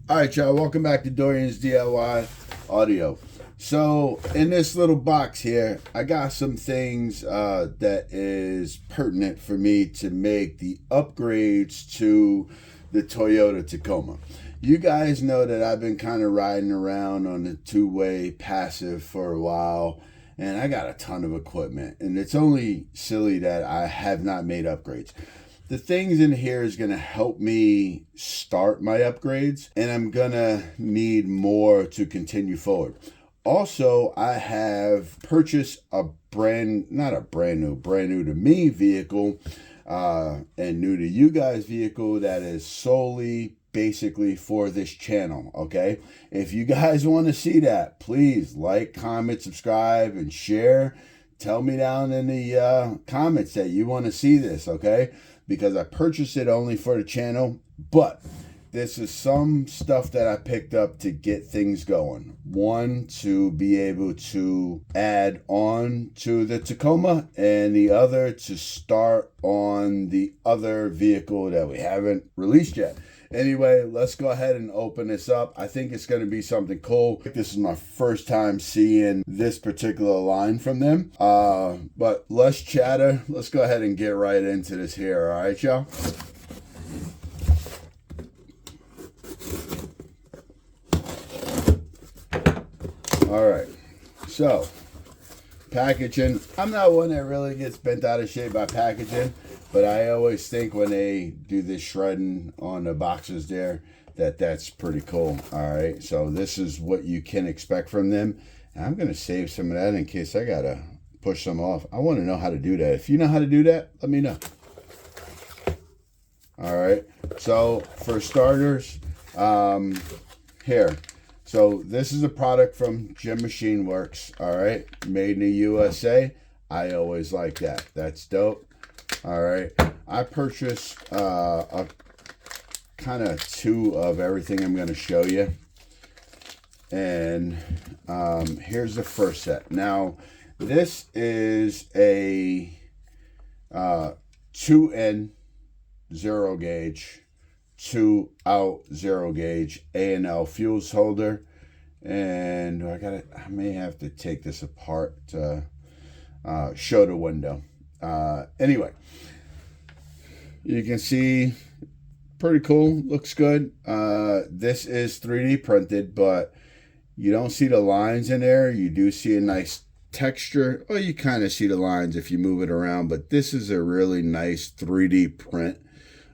All right, y'all, welcome back to Doriansdiyaudio. So in this little box here, I got some things that is pertinent for me to make the upgrades to the Toyota Tacoma. You guys know that I've been kind of riding around on the two-way passive for a while, and I got a ton of equipment, and it's only silly that I have not made upgrades. The things in here is going to help me start my upgrades, and I'm going to need more to continue forward. Also, I have purchased a brand new to me vehicle, and new to you guys vehicle that is solely basically for this channel, okay? If you guys want to see that, please like, comment, subscribe, and share. Tell me down in the comments that you want to see this, okay? Because I purchased it only for the channel, but this is some stuff that I picked up to get things going. One, to be able to add on to the Tacoma, and the other to start on the other vehicle that we haven't released yet. Anyway, let's go ahead and open this up. I think it's going to be something cool. This is my first time seeing this particular line from them. But less chatter. Let's go ahead and get right into this here. All right, y'all? All right. So, packaging. I'm not one that really gets bent out of shape by packaging. But I always think when they do this shredding on the boxes there, that's pretty cool. All right, so this is what you can expect from them. And I'm going to save some of that in case I got to push some off. I want to know how to do that. If you know how to do that, let me know. All right, so for starters, here. So this is a product from Machineworx, all right? Made in the USA. I always like that. That's dope. All right, I purchased a kind of two of everything I'm going to show you. And here's the first set. Now, this is a 2-in 0 gauge, 2-out 0 gauge ANL fuse holder. And I may have to take this apart to show the window. Anyway, you can see pretty cool, looks good. This is 3D printed, but you don't see the lines in there. You do see a nice texture. Well, you kind of see the lines if you move it around, but this is a really nice 3D print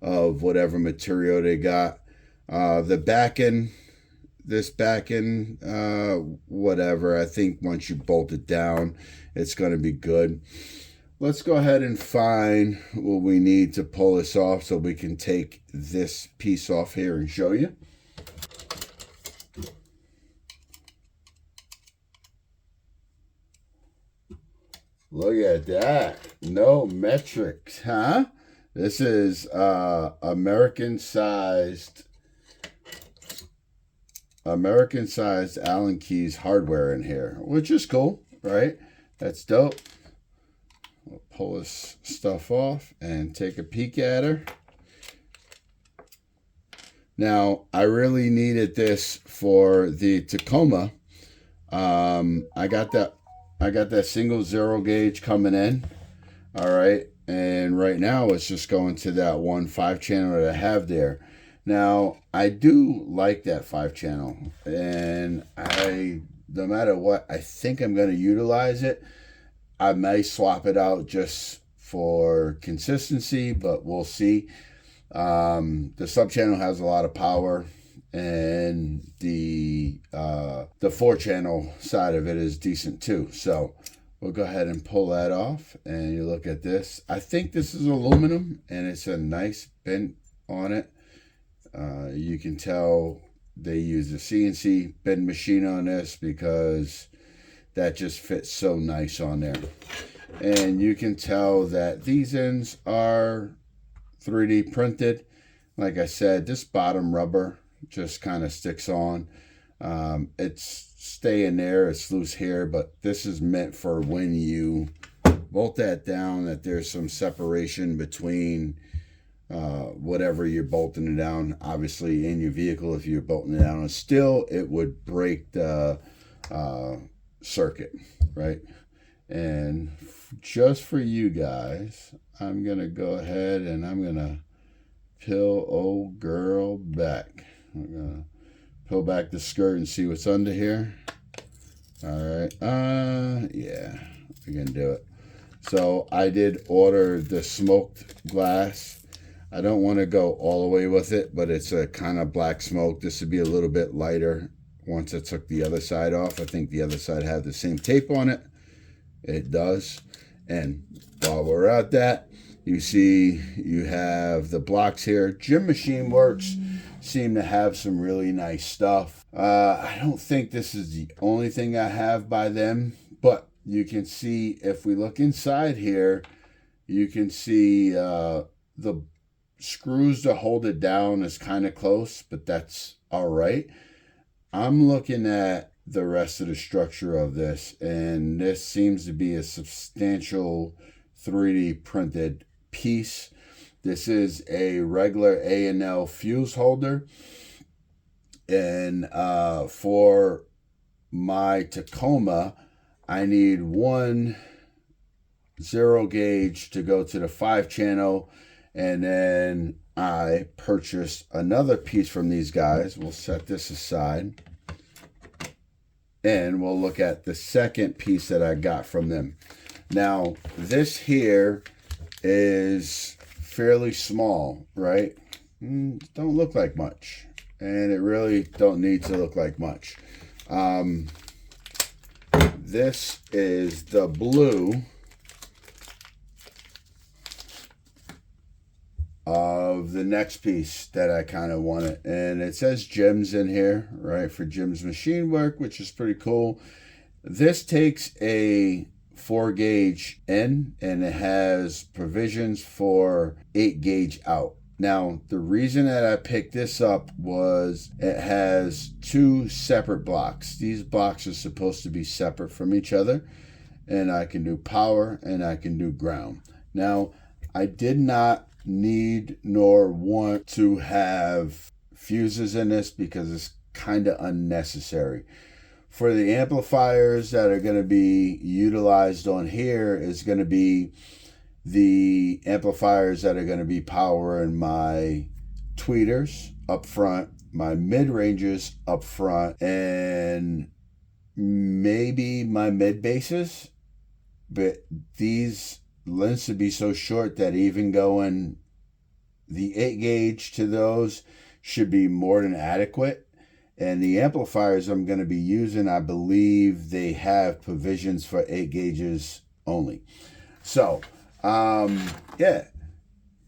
of whatever material they got. The backing, whatever, I think once you bolt it down, it's going to be good. Let's go ahead and find what we need to pull this off so we can take this piece off here and show you. Look at that. No metrics, huh? This is American-sized Allen keys hardware in here, which is cool, right? That's dope. We'll pull this stuff off and take a peek at her. Now, I really needed this for the Tacoma. I got that single 0 gauge coming in. All right. And right now it's just going to that one 5-channel that I have there. Now, I do like that 5-channel. And no matter what, I think I'm going to utilize it. I may swap it out just for consistency, but we'll see. The sub-channel has a lot of power, and the 4-channel side of it is decent too. So we'll go ahead and pull that off, and you look at this. I think this is aluminum, and it's a nice bend on it. You can tell they use a CNC bend machine on this because that just fits so nice on there. And you can tell that these ends are 3D printed. Like I said, this bottom rubber just kind of sticks on. It's staying there, it's loose here, but this is meant for when you bolt that down, that there's some separation between whatever you're bolting it down. Obviously, in your vehicle, if you're bolting it down on steel, it would break the circuit, right? And just for you guys, I'm going to go ahead and I'm going to peel old girl back. I'm going to peel back the skirt and see what's under here. All right. Yeah, we can do it. So I did order the smoked glass. I don't want to go all the way with it, but it's a kind of black smoke. This would be a little bit lighter once I took the other side off. I think the other side had the same tape on it. It does. And while we're at that, you see you have the blocks here. Machineworx seem to have some really nice stuff. I don't think this is the only thing I have by them, but you can see if we look inside here, you can see the screws to hold it down is kind of close, but that's all right. I'm looking at the rest of the structure of this, and this seems to be a substantial 3D printed piece. This is a regular ANL fuse holder, and for my Tacoma, I need one 0 gauge to go to the 5-channel, and then I purchased another piece from these guys. We'll set this aside, and we'll look at the second piece that I got from them. Now, this here is fairly small, right? Don't look like much, and it really don't need to look like much. This is the blue of the next piece that I kind of wanted, and it says Gems in here, right, for Jim's Machineworx, which is pretty cool. This takes a 4 gauge in, and it has provisions for 8 gauge out. Now, the reason that I picked this up was it has 2 separate blocks. These blocks are supposed to be separate from each other, and I can do power and I can do ground. Now, I did not need nor want to have fuses in this because it's kind of unnecessary. For the amplifiers that are going to be utilized on here is going to be the amplifiers that are going to be powering my tweeters up front, my mid-ranges up front, and maybe my mid-basses. But these lengths to be so short that even going the 8 gauge to those should be more than adequate. And the amplifiers I'm going to be using, I believe they have provisions for 8 gauges only. So, yeah,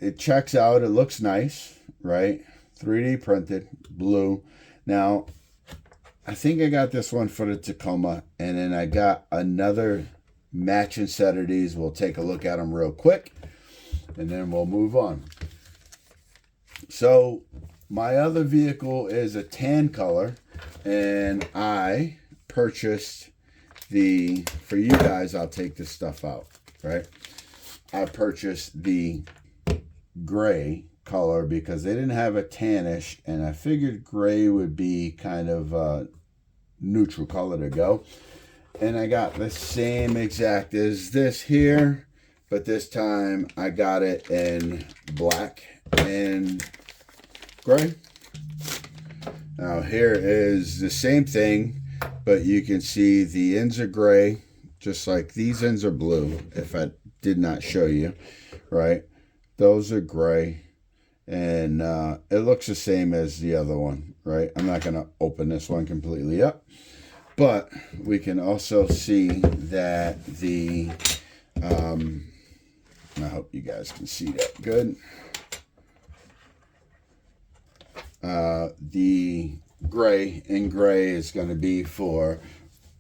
it checks out. It looks nice, right? 3D printed, blue. Now, I think I got this one for the Tacoma, and then I got another matching set of these. We'll take a look at them real quick, and then we'll move on. So, my other vehicle is a tan color, and I purchased for you guys, I'll take this stuff out, right? I purchased the gray color because they didn't have a tannish, and I figured gray would be kind of a neutral color to go. And I got the same exact as this here, but this time I got it in black and gray. Now here is the same thing, but you can see the ends are gray, just like these ends are blue, if I did not show you, right? Those are gray, and it looks the same as the other one, right? I'm not going to open this one completely up, but we can also see that the, I hope you guys can see that good. The gray in gray is going to be for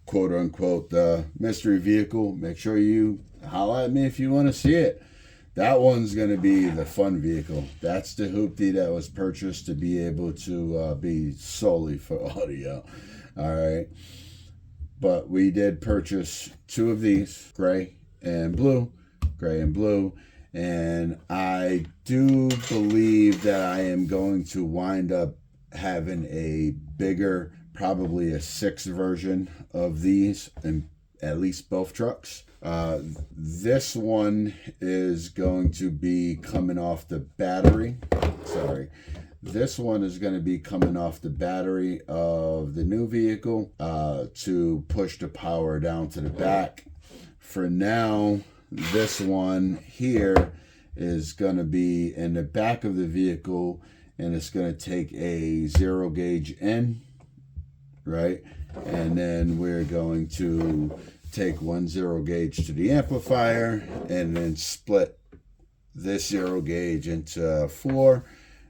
quote unquote the mystery vehicle. Make sure you holler at me if you want to see it. That one's going to be the fun vehicle. That's the hoopty that was purchased to be able to be solely for audio. All right. But we did purchase 2 of these, gray and blue, And I do believe that I am going to wind up having a bigger, probably a 6 version of these in at least both trucks. This one is going to be coming off the battery. Sorry. This one is going to be coming off the battery of the new vehicle to push the power down to the back. For now, this one here is going to be in the back of the vehicle, and it's going to take a 0 gauge in, right? And then we're going to take one 0 gauge to the amplifier and then split this 0 gauge into 4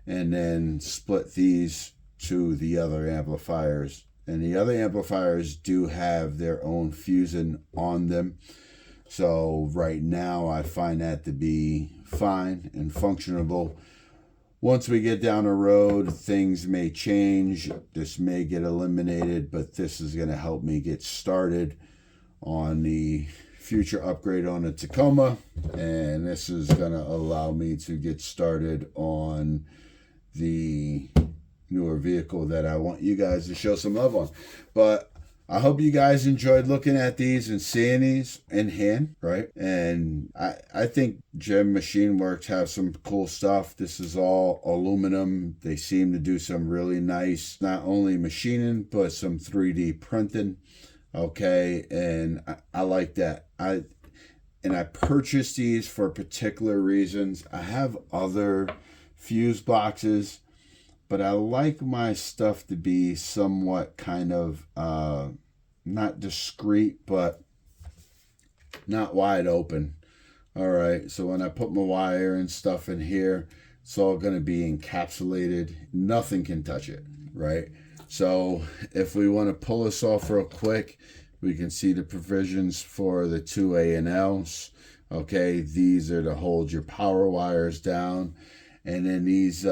and then split these to the other amplifiers. And the other amplifiers do have their own fusing on them. So right now I find that to be fine and functionable. Once we get down the road, things may change. This may get eliminated, but this is going to help me get started on the future upgrade on the Tacoma. And this is going to allow me to get started on the newer vehicle that I want you guys to show some love on. But I hope you guys enjoyed looking at these and seeing these in hand, right? And I think Gem Machineworx have some cool stuff. This is all aluminum. They seem to do some really nice, not only machining, but some 3D printing. Okay, and I like that. I purchased these for particular reasons. I have other fuse boxes, but I like my stuff to be somewhat kind of not discreet, but not wide open. All right, so when I put my wire and stuff in here, it's all going to be encapsulated. Nothing can touch it, right? So if we want to pull this off real quick, we can see the provisions for the 2 ANLs. Okay, these are to hold your power wires down. And then these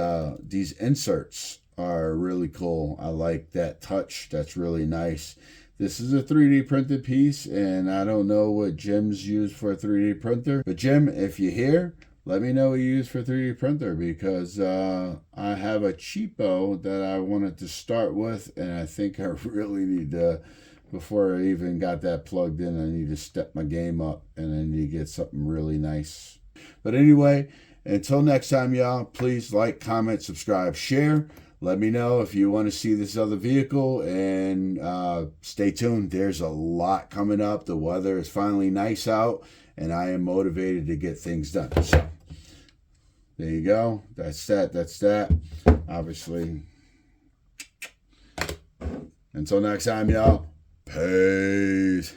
inserts are really cool. I like that touch. That's really nice. This is a 3D printed piece, and I don't know what Jim's used for a 3D printer. But Jim, if you're here, let me know what you use for a 3D printer, because I have a cheapo that I wanted to start with, and I think I really need to, before I even got that plugged in, I need to step my game up, and I need to get something really nice. But anyway, until next time, y'all, please like, comment, subscribe, share. Let me know if you want to see this other vehicle, and stay tuned. There's a lot coming up. The weather is finally nice out, and I am motivated to get things done. So there you go. That's that. That's that. Obviously. Until next time, y'all. Peace.